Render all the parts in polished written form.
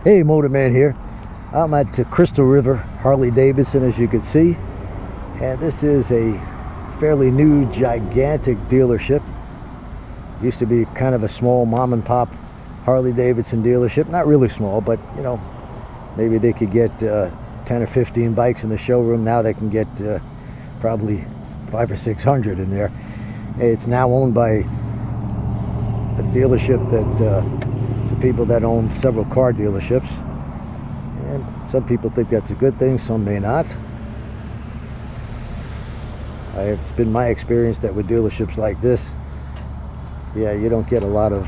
Hey, Motorman here. I'm at Crystal River, Harley Davidson, as you can see. And this is a fairly new, gigantic dealership. Used to be kind of a small mom and pop Harley Davidson dealership. Not really small, but you know, maybe they could get 10 or 15 bikes in the showroom. Now they can get probably 500 or 600 in there. It's now owned by a dealership that some people that own several car dealerships, and some people think that's a good thing, some may not. It's been my experience that with dealerships like this, yeah, you don't get a lot of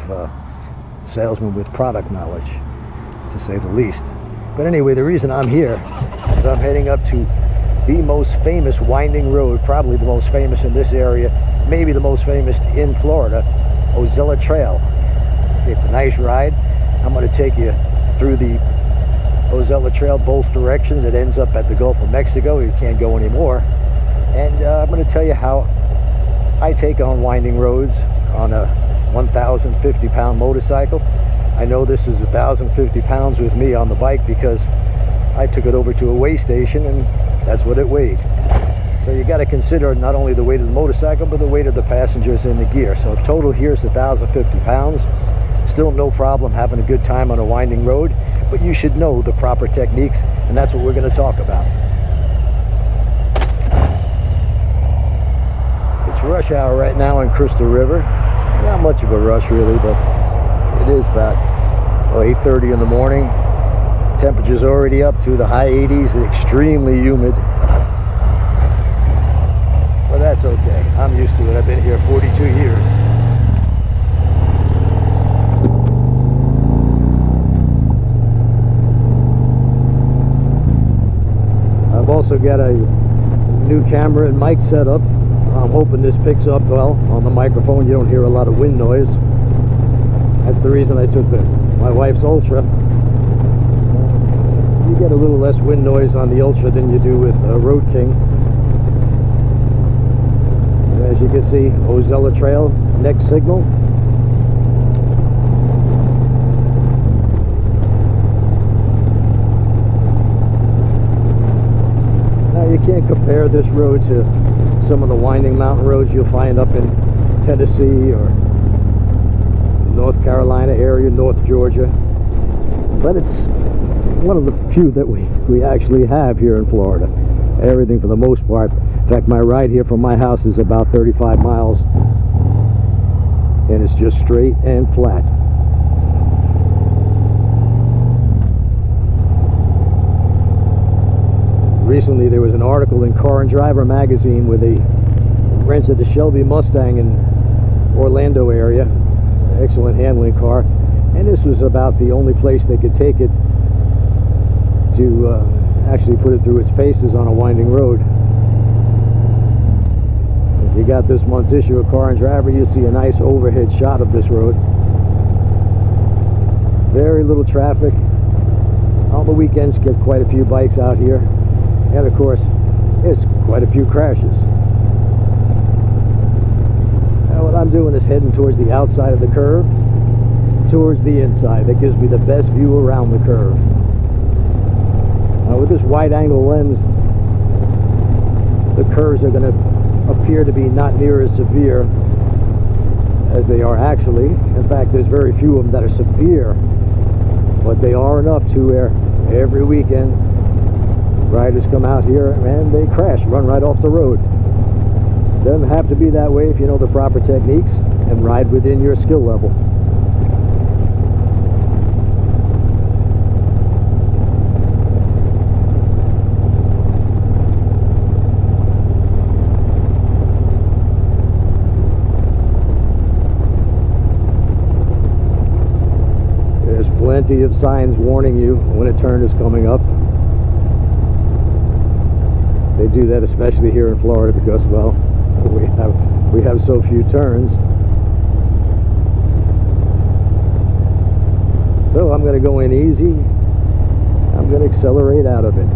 salesmen with product knowledge, to say the least. But anyway, the reason I'm here is I'm heading up to the most famous winding road, probably the most famous in this area, maybe the most famous in Florida, Ozella Trail. It's a nice ride. I'm going to take you through the Ozella Trail both directions. It ends up at the Gulf of Mexico. You can't go anymore. And I'm going to tell you how I take on winding roads on a 1,050-pound motorcycle. I know this is 1,050 pounds with me on the bike because I took it over to a weigh station and that's what it weighed. So you got to consider not only the weight of the motorcycle, but the weight of the passengers and the gear. So total here is 1,050 pounds. Still no problem having a good time on a winding road, but you should know the proper techniques, and that's what we're going to talk about. It's rush hour right now in Crystal River. Not much of a rush really, but it is about 8:30 in the morning. Temperature's already up to the high 80s and extremely humid. But that's okay. I'm used to it. I've been here 42 years. I've also got a new camera and mic set up. I'm hoping this picks up well on the microphone. You don't hear a lot of wind noise. That's the reason I took my wife's Ultra. You get a little less wind noise on the Ultra than you do with Road King. As you can see, Ozella Trail, next signal. Now you can't compare this road to some of the winding mountain roads you'll find up in Tennessee or North Carolina area, North Georgia. But it's one of the few that we actually have here in Florida. Everything for the most part. In fact, my ride here from my house is about 35 miles, and it's just straight and flat. Recently there was an article in Car and Driver magazine where they rented a Shelby Mustang in Orlando area, excellent handling car, and this was about the only place they could take it to actually put it through its paces on a winding road. If you got this month's issue of Car and Driver, you'll see a nice overhead shot of this road. Very little traffic. On the weekends get quite a few bikes out here, and of course there's quite a few crashes. Now what I'm doing is heading towards the outside of the curve, towards the inside. That gives me the best view around the curve. Now with this wide angle lens, the curves are going to appear to be not near as severe as they are actually. In fact, there's very few of them that are severe, but they are enough to where every weekend riders come out here and they crash, run right off the road. Doesn't have to be that way if you know the proper techniques and ride within your skill level. There's plenty of signs warning you when a turn is coming up. They do that especially here in Florida because, well, we have so few turns. So I'm going to go in easy. I'm going to accelerate out of it.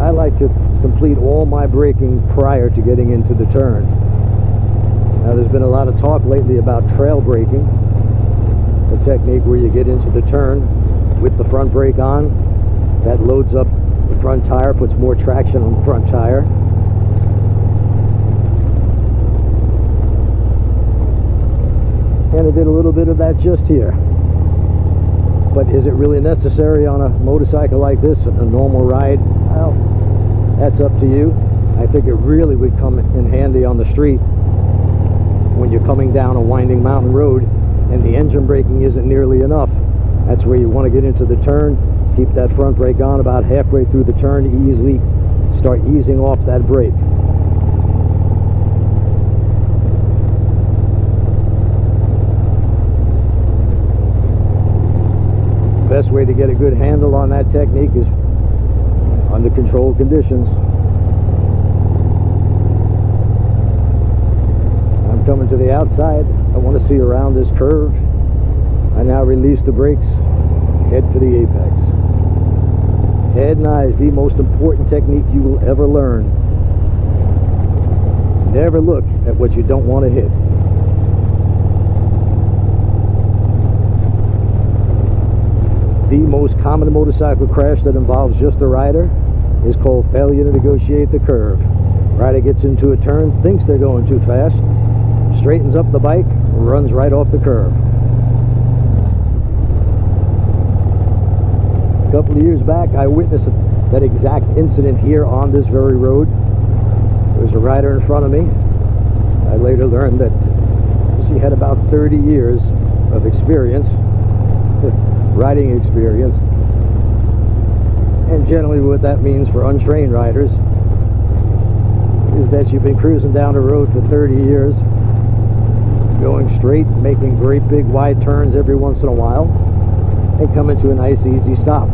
I like to complete all my braking prior to getting into the turn. Now, there's been a lot of talk lately about trail braking, a technique where you get into the turn with the front brake on. That loads up the front tire, puts more traction on the front tire. And I did a little bit of that just here. But is it really necessary on a motorcycle like this, a normal ride? Well, that's up to you. I think it really would come in handy on the street when you're coming down a winding mountain road and the engine braking isn't nearly enough. That's where you want to get into the turn, keep that front brake on about halfway through the turn, easily start easing off that brake. The best way to get a good handle on that technique is under controlled conditions. I'm coming to the outside. I want to see around this curve. I now release the brakes, head for the apex. Head and eye is the most important technique you will ever learn. Never look at what you don't want to hit. The most common motorcycle crash that involves just the rider is called failure to negotiate the curve. Rider gets into a turn, thinks they're going too fast, straightens up the bike, runs right off the curve. A couple of years back, I witnessed that exact incident here on this very road. There was a rider in front of me. I later learned that she had about 30 years of experience, riding experience. And generally what that means for untrained riders is that you've been cruising down the road for 30 years, going straight, making great big wide turns every once in a while, and come into a nice easy stop.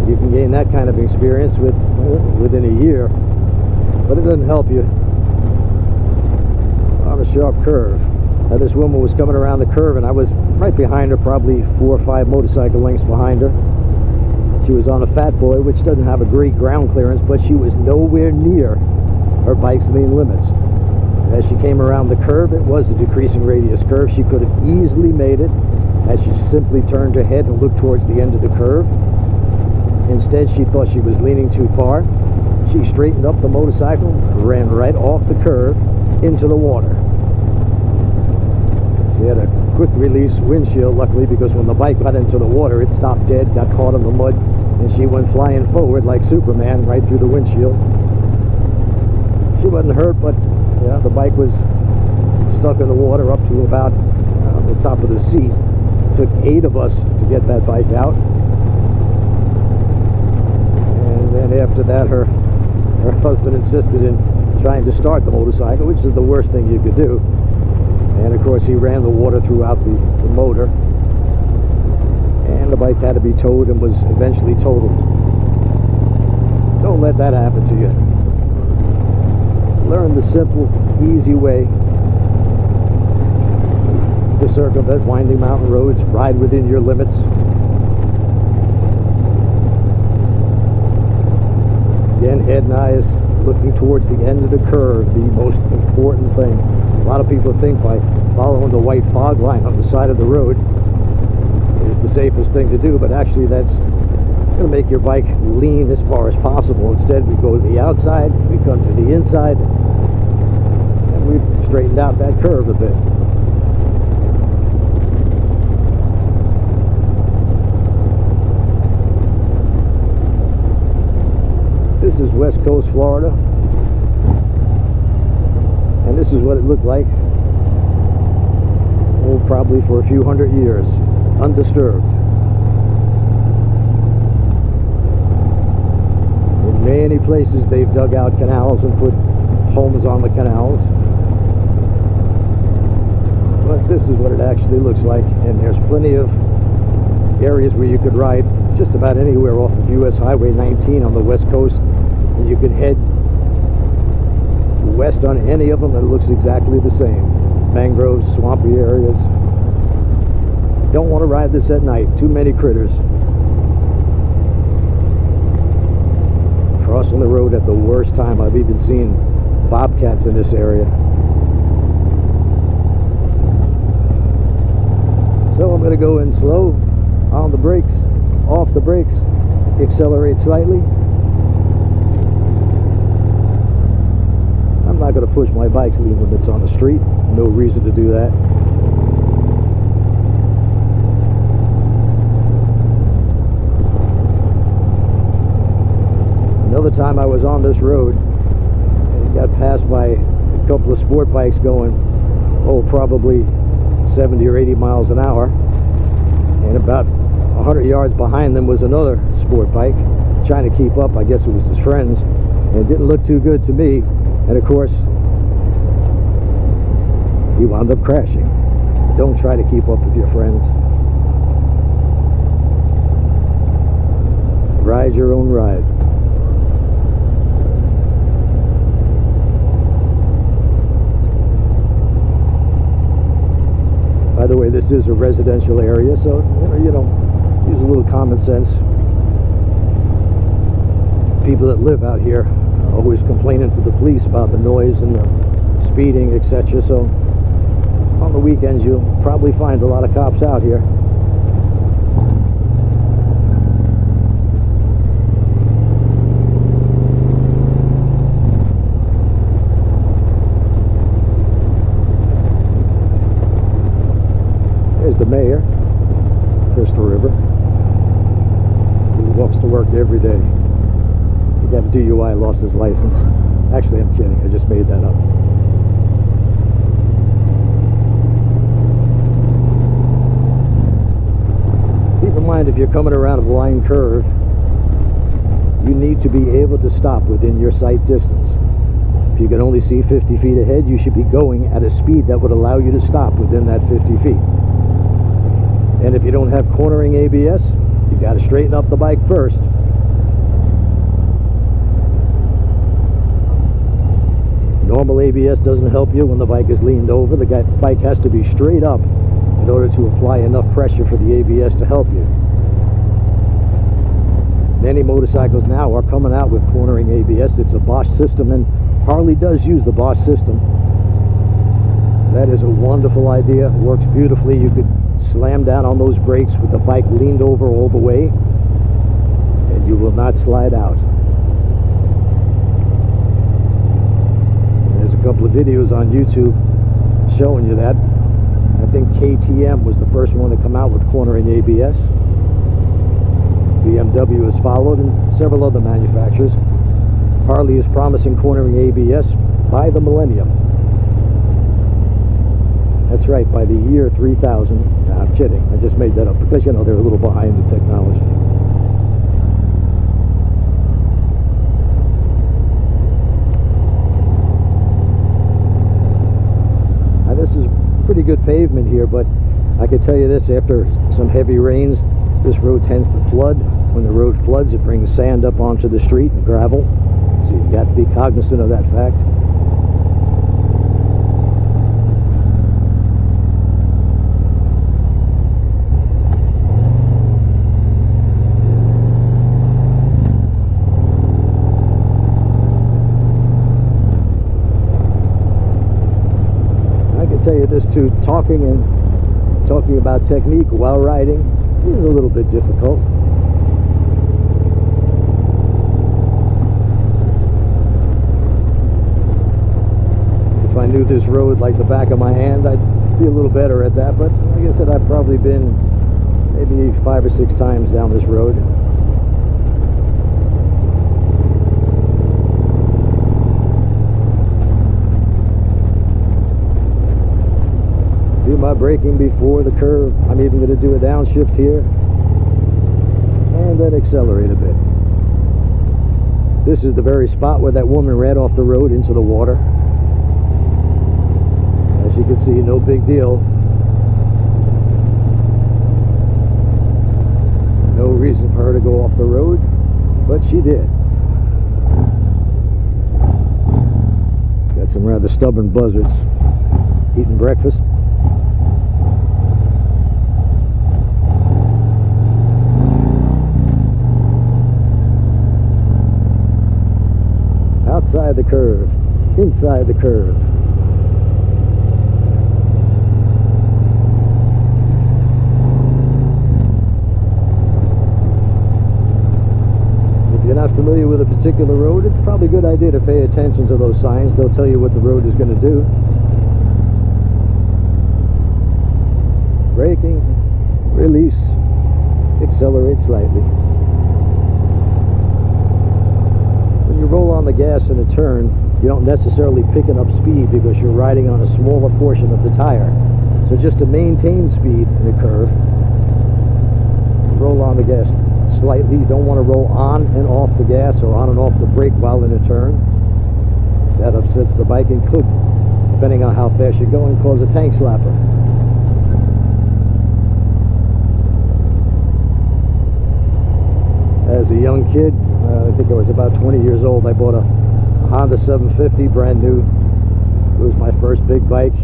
You can gain that kind of experience within a year, but it doesn't help you on a sharp curve. Now, this woman was coming around the curve and I was right behind her, probably 4 or 5 motorcycle lengths behind her. She was on a Fat Boy, which doesn't have a great ground clearance, but she was nowhere near her bike's lean limits. And as she came around the curve, it was a decreasing radius curve. She could have easily made it as she simply turned her head and looked towards the end of the curve. Instead, she thought she was leaning too far. She straightened up the motorcycle and ran right off the curve into the water. She had a quick release windshield, luckily, because when the bike got into the water, it stopped dead, got caught in the mud, and she went flying forward like Superman right through the windshield. She wasn't hurt, but yeah, the bike was stuck in the water up to about the top of the seat. It took 8 of us to get that bike out. And then after that, her husband insisted in trying to start the motorcycle, which is the worst thing you could do. And of course, he ran the water throughout the motor, and the bike had to be towed and was eventually totaled. Don't let that happen to you. Learn the simple, easy way to circumvent winding mountain roads. Ride within your limits. Again, head and eyes looking towards the end of the curve, the most important thing. A lot of people think by following the white fog line on the side of the road is the safest thing to do, but actually that's going to make your bike lean as far as possible. Instead, we go to the outside, we come to the inside, and we've straightened out that curve a bit. This is West Coast Florida, and this is what it looked like, oh, probably for a few hundred years, undisturbed. In many places they've dug out canals and put homes on the canals, but this is what it actually looks like. And there's plenty of areas where you could ride just about anywhere off of US Highway 19 on the west coast, and you could head west on any of them and it looks exactly the same. Mangroves, swampy areas. Don't want to ride this at night. Too many critters. Crossing the road at the worst time. I've even seen bobcats in this area. going to go in slow on the brakes, off the brakes, accelerate slightly. I'm not going to push my bike's speed limits on the street. No reason to do that. Another time I was on this road, I got passed by a couple of sport bikes going, oh, probably 70 or 80 miles an hour. And about 100 yards behind them was another sport bike trying to keep up. I guess it was his friends. And it didn't look too good to me. And of course, he wound up crashing. Don't try to keep up with your friends. Ride your own ride. By the way, this is a residential area, so you know, use a little common sense. People that live out here are always complaining to the police about the noise and the speeding, etc. So on the weekends, you'll probably find a lot of cops out here. There's the mayor, Crystal River. He walks to work every day. He got a DUI, lost his license. Actually, I'm kidding. I just made that up. Keep in mind, if you're coming around a blind curve, you need to be able to stop within your sight distance. If you can only see 50 feet ahead, you should be going at a speed that would allow you to stop within that 50 feet. And if you don't have cornering ABS, you got to straighten up the bike first. Normal ABS doesn't help you when the bike is leaned over. The bike has to be straight up in order to apply enough pressure for the ABS to help you. Many motorcycles now are coming out with cornering ABS. It's a Bosch system, and Harley does use the Bosch system. That is a wonderful idea. It works beautifully. You could slam down on those brakes with the bike leaned over all the way, and you will not slide out. There's a couple of videos on YouTube showing you that. I think KTM was the first one to come out with cornering ABS. BMW has followed, and several other manufacturers. Harley is promising cornering ABS by the millennium. That's right, by the year 3000. Nah, I'm kidding. I just made that up because, you know, they're a little behind in technology. Now, this is pretty good pavement here, but I can tell you this, after some heavy rains, this road tends to flood. When the road floods, it brings sand up onto the street and gravel. So you got to be cognizant of that fact. Tell you this too, talking about technique while riding is a little bit difficult. If I knew this road like the back of my hand, I'd be a little better at that, but like I said, I've probably been maybe 5 or 6 times down this road. Do my braking before the curve. I'm even going to do a downshift here and then accelerate a bit. This is the very spot where that woman ran off the road into the water. As you can see, no big deal. No reason for her to go off the road, but she did. Got some rather stubborn buzzards eating breakfast. Outside the curve, inside the curve. familiar with a particular road, it's probably a good idea to pay attention to those signs. They'll tell you what the road is going to do. Braking, release, accelerate slightly. When you roll on the gas in a turn, you don't necessarily picking up speed because you're riding on a smaller portion of the tire. So just to maintain speed in a curve, roll on the gas slightly. You don't want to roll on and off the gas or on and off the brake while in a turn. That upsets the bike and could, depending on how fast you're going, cause a tank slapper. As a young kid, I think I was about 20 years old, I bought a Honda 750, brand new. It was my first big bike,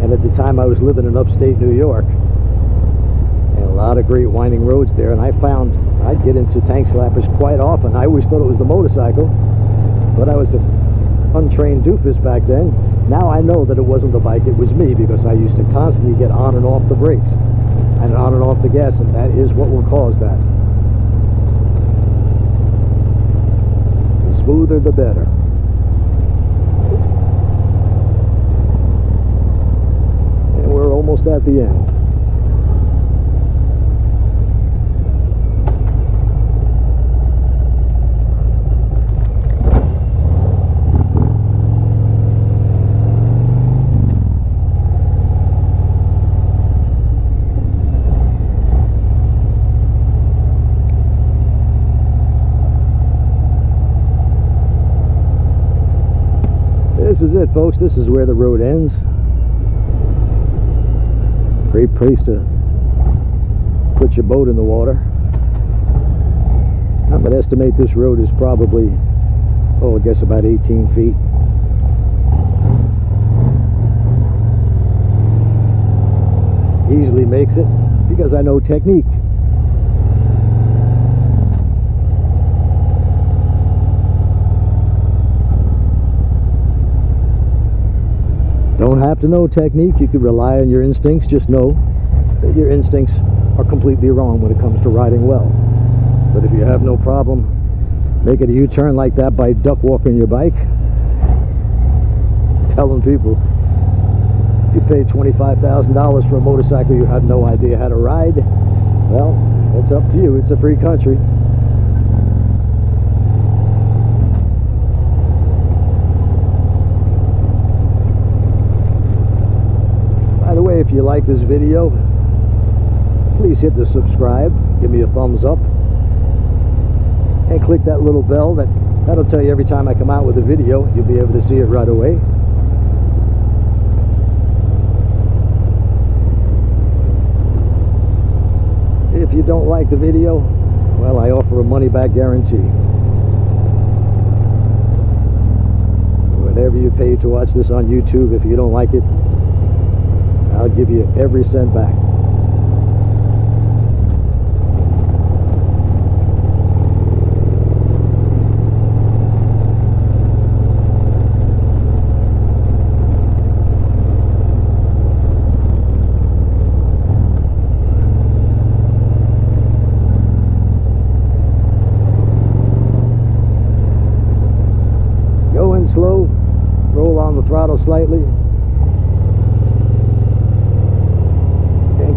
and at the time I was living in upstate New York, and a lot of great winding roads there, and I found I'd get into tank slappers quite often. I always thought it was the motorcycle, but I was an untrained doofus back then. Now I know that it wasn't the bike, it was me, because I used to constantly get on and off the brakes and on and off the gas, and that is what will cause that. The smoother the better. And we're almost at the end. This is it, folks. This is where the road ends. Great place to put your boat in the water. I would estimate this road is probably, I guess about 18 feet. Easily makes it because I know technique. Don't have to know technique. You could rely on your instincts. Just know that your instincts are completely wrong when it comes to riding well. But if you have no problem making a U-turn like that by duck walking your bike, telling people you paid $25,000 for a motorcycle you have no idea how to ride, well, it's up to you. It's a free country. By the way, if you like this video, please hit the subscribe, give me a thumbs up, and click that little bell. That'll tell you every time I come out with a video. You'll be able to see it right away. If you don't like the video, well, I offer a money-back guarantee. Whatever you pay to watch this on YouTube, if you don't like it, I'll give you every cent back. Going slow, roll on the throttle slightly,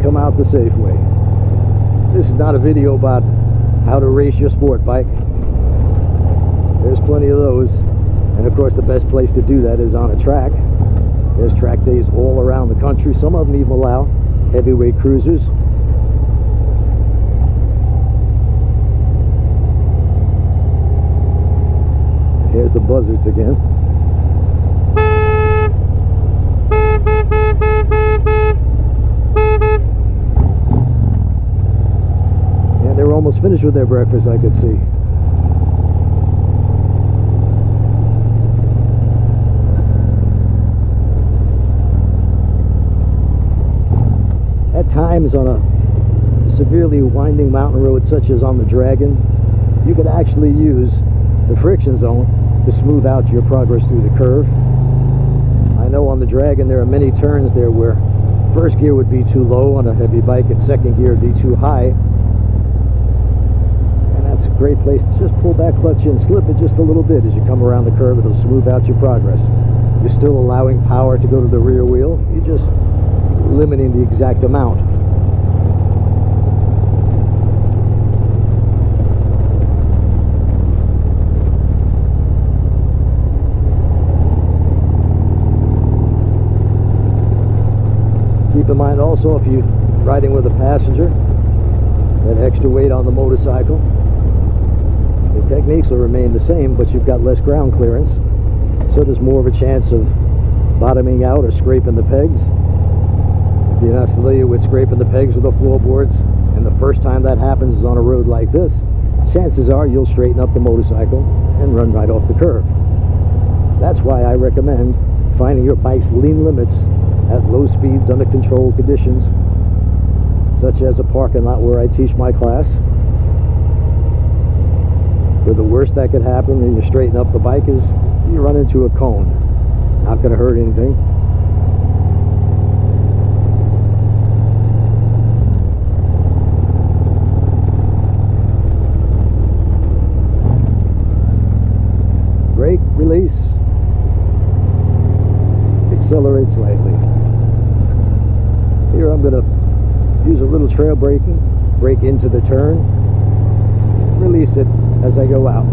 come out the safe way. This is not a video about how to race your sport bike. There's plenty of those, and of course the best place to do that is on a track. There's track days all around the country. Some of them even allow heavyweight cruisers. Here's the buzzards again. And they were almost finished with their breakfast, I could see. At times on a severely winding mountain road such as on the Dragon, you could actually use the friction zone to smooth out your progress through the curve. I know on the Dragon there are many turns there where first gear would be too low on a heavy bike and second gear would be too high. And that's it's a great place to just pull that clutch in, slip it just a little bit as you come around the curve. It'll smooth out your progress. You're still allowing power to go to the rear wheel. You're just limiting the exact amount. Keep in mind also, if you're riding with a passenger, that extra weight on the motorcycle, the techniques will remain the same, but you've got less ground clearance, so there's more of a chance of bottoming out or scraping the pegs. If you're not familiar with scraping the pegs of the floorboards, and the first time that happens is on a road like this, chances are you'll straighten up the motorcycle and run right off the curve. That's why I recommend finding your bike's lean limits at low speeds under controlled conditions, such as a parking lot where I teach my class, where the worst that could happen when you straighten up the bike is you run into a cone. Not going to hurt anything. Brake, release, accelerate slightly. Here I'm going to use a little trail braking, brake into the turn, release it as I go out.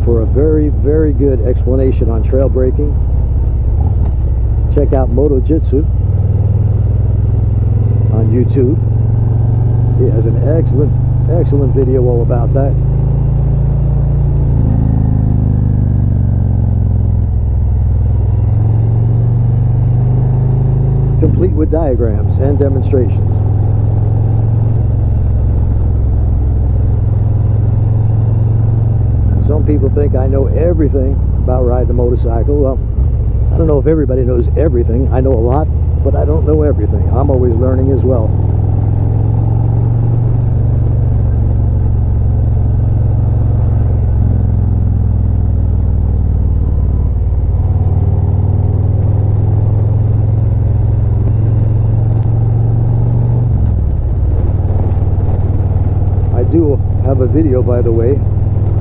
For a very, very good explanation on trail braking, check out Moto Jitsu on YouTube. He has an excellent video all about that. Complete with diagrams and demonstrations. Some people think I know everything about riding a motorcycle. Well, I don't know if everybody knows everything. I know a lot, but I don't know everything. I'm always learning as well. I do have a video, by the way,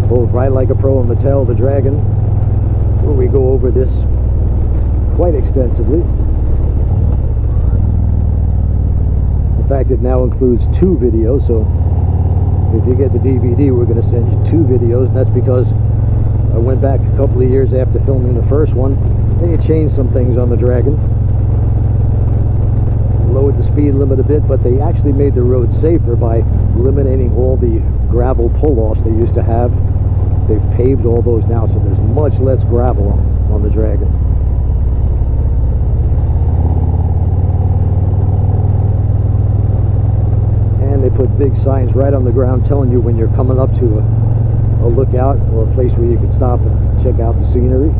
both Ride Like a Pro and the Tail of the Dragon, where we go over this quite extensively. In fact, it now includes 2 videos, so if you get the DVD, we're going to send you 2 videos, and that's because I went back a couple of years after filming the first one. They had changed some things on the Dragon, lowered the speed limit a bit, but they actually made the road safer by eliminating all the gravel pull-offs they used to have. They've paved all those now, so there's much less gravel on the Dragon. And they put big signs right on the ground telling you when you're coming up to a lookout or a place where you can stop and check out the scenery.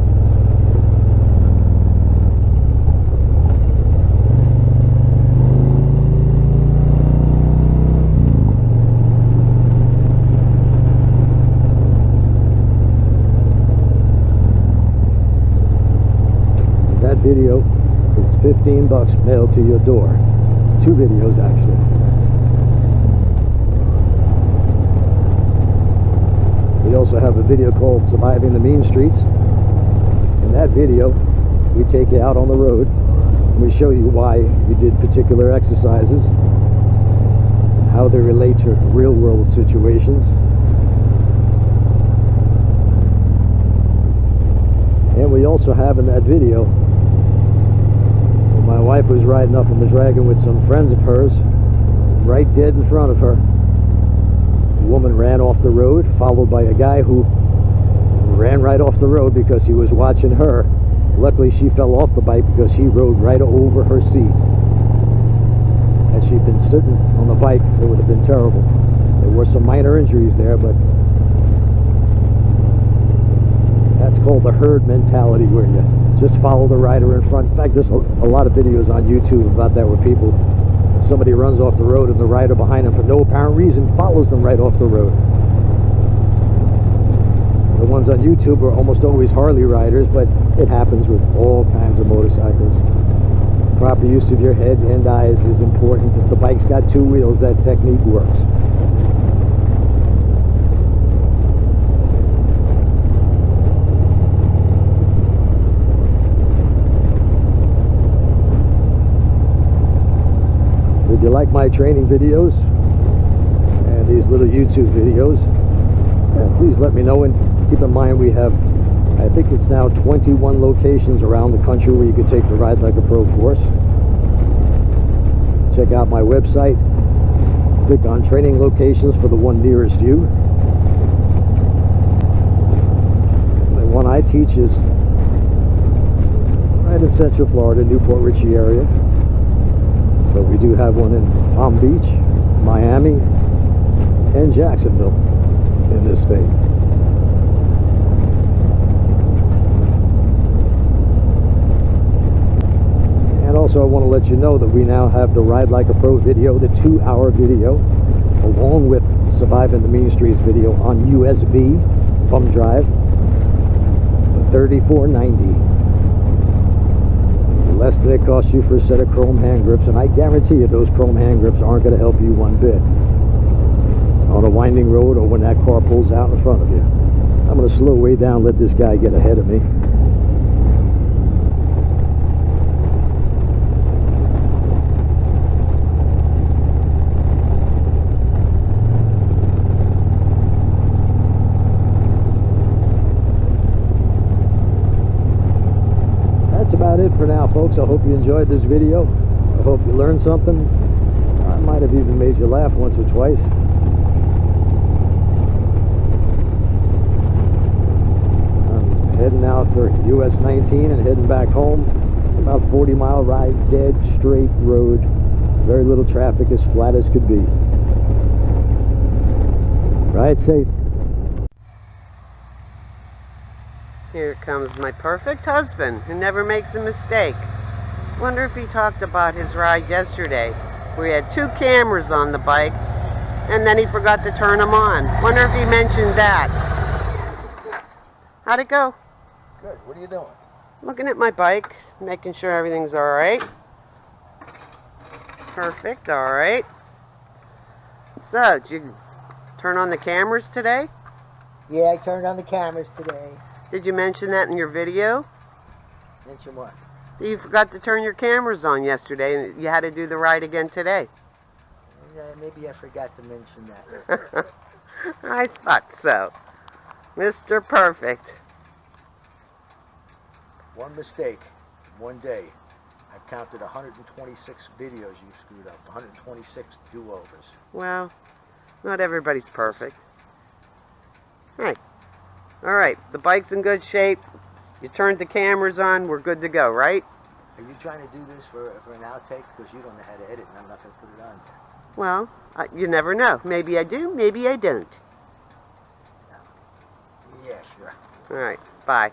Video is $15 mailed to your door. 2 videos actually. We also have a video called Surviving the Mean Streets. In that video, we take you out on the road and we show you why we did particular exercises, how they relate to real world situations. And we also have in that video, my wife was riding up on the Dragon with some friends of hers, right dead in front of her. A woman ran off the road, followed by a guy who ran right off the road because he was watching her. Luckily, she fell off the bike because he rode right over her seat. Had she been sitting on the bike, it would have been terrible. There were some minor injuries there, but that's called the herd mentality, where you just follow the rider in front. In fact, there's a lot of videos on YouTube about that, where somebody runs off the road and the rider behind them for no apparent reason follows them right off the road. The ones on YouTube are almost always Harley riders, but it happens with all kinds of motorcycles. Proper use of your head and eyes is important. If the bike's got two wheels, that technique works. If you like my training videos and these little YouTube videos, please let me know, and keep in mind we have, I think it's now 21 locations around the country where you can take the Ride Like a Pro course. Check out my website, click on training locations for the one nearest you. The one I teach is right in Central Florida, Newport Richey area. But we do have one in Palm Beach, Miami, and Jacksonville in this state. And also I want to let you know that we now have the Ride Like a Pro video, the 2-hour video, along with Surviving the Mean Streets video on USB thumb drive for $34.90. Less than it costs you for a set of chrome hand grips, and I guarantee you those chrome hand grips aren't going to help you one bit on a winding road or when that car pulls out in front of you. I'm going to slow way down, let this guy get ahead of me. That's about it for now, folks. I hope you enjoyed this video. I hope you learned something. I might have even made you laugh once or twice. I'm heading out for US 19 and heading back home. About a 40-mile ride, dead straight road. Very little traffic, as flat as could be. Ride safe. Here comes my perfect husband who never makes a mistake. Wonder if he talked about his ride yesterday where he had 2 cameras on the bike and then he forgot to turn them on. Wonder if he mentioned that. How'd it go? Good. What are you doing? Looking at my bike, making sure everything's alright. Perfect, alright. So, did you turn on the cameras today? Yeah, I turned on the cameras today. Did you mention that in your video? Mention what? You forgot to turn your cameras on yesterday and you had to do the ride again today. Maybe I forgot to mention that. I thought so. Mr. Perfect. One mistake, one day. I've counted 126 videos you screwed up, 126 do-overs. Well, not everybody's perfect. Hey. Alright, the bike's in good shape. You turned the cameras on, we're good to go, right? Are you trying to do this for an outtake? Because you don't know how to edit and I'm not going to put it on there. Well, you never know. Maybe I do, maybe I don't. Yeah, sure. Alright, bye.